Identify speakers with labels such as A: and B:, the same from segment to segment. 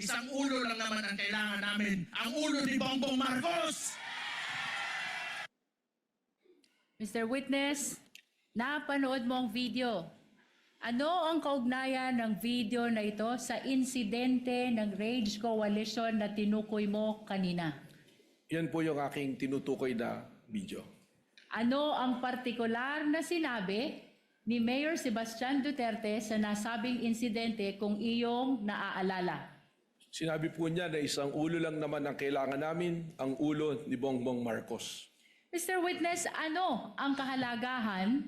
A: Isang ulo lang naman ang kailangan namin, ang ulo ni Bongbong Marcos!
B: Mr. Witness, napanood mo ang video. Ano ang kaugnayan ng video na ito sa insidente ng Rage Coalition na tinukoy mo kanina?
C: Yan po yung aking tinutukoy na video.
B: Ano ang partikular na sinabi ni Mayor Sebastian Duterte sa nasabing insidente kung iyong naaalala?
C: Sinabi po niya na isang ulo lang naman ang kailangan namin, ang ulo ni Bongbong Marcos.
B: Mr. Witness, ano ang kahalagahan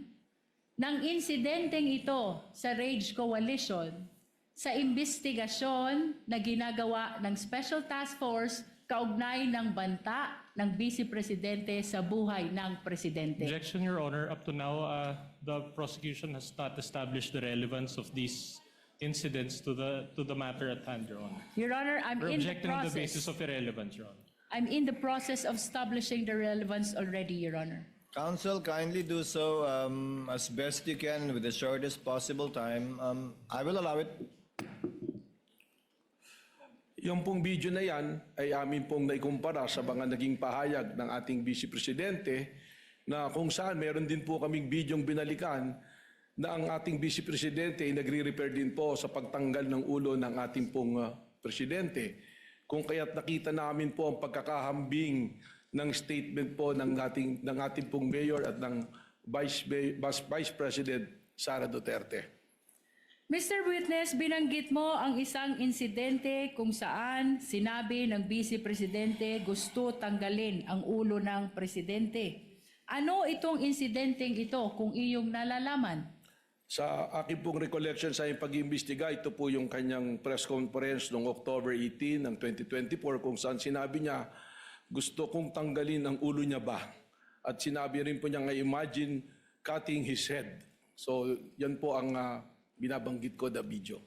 B: ng insidenteng ito sa Rage Coalition sa imbestigasyon na ginagawa ng Special Task Force kaugnay ng banta ng Vice Presidente sa buhay ng Presidente?
D: Objection, Your Honor. Up to now, the prosecution has not established the relevance of these incidents to the matter at hand, Your Honor.
B: Your Honor, I'm
D: We're
B: in the
D: objecting on the basis
B: process.
D: of irrelevance, Your Honor.
B: I'm in the process of establishing the relevance already, Your Honor.
E: Counsel, kindly do so as best you can with the shortest possible time. I will allow it.
C: Yung pong video na yan ay amin pong naikumpara sa mga naging pahayag ng ating Vice Presidente na kung saan meron din po kaming bidyong binalikan na ang ating Vice Presidente ay nagre-repair din po sa pagtanggal ng ulo ng ating pong Presidente. Kung kaya't nakita namin po ang pagkakahambing ng statement po ng ating pong Mayor at ng Vice President Sara Duterte.
B: Mr. Witness, binanggit mo ang isang insidente kung saan sinabi ng Vice Presidente gusto tanggalin ang ulo ng Presidente. Ano itong insidenteng ito kung iyong nalalaman?
C: Sa aking pong recollection sa iyong pag-iimbestiga, ito po yung kanyang press conference noong October 18 ng 2024 kung saan sinabi niya, gusto kong tanggalin ang ulo niya ba? At sinabi rin po niya nga, imagine cutting his head. So yan po ang binabanggit ko na video.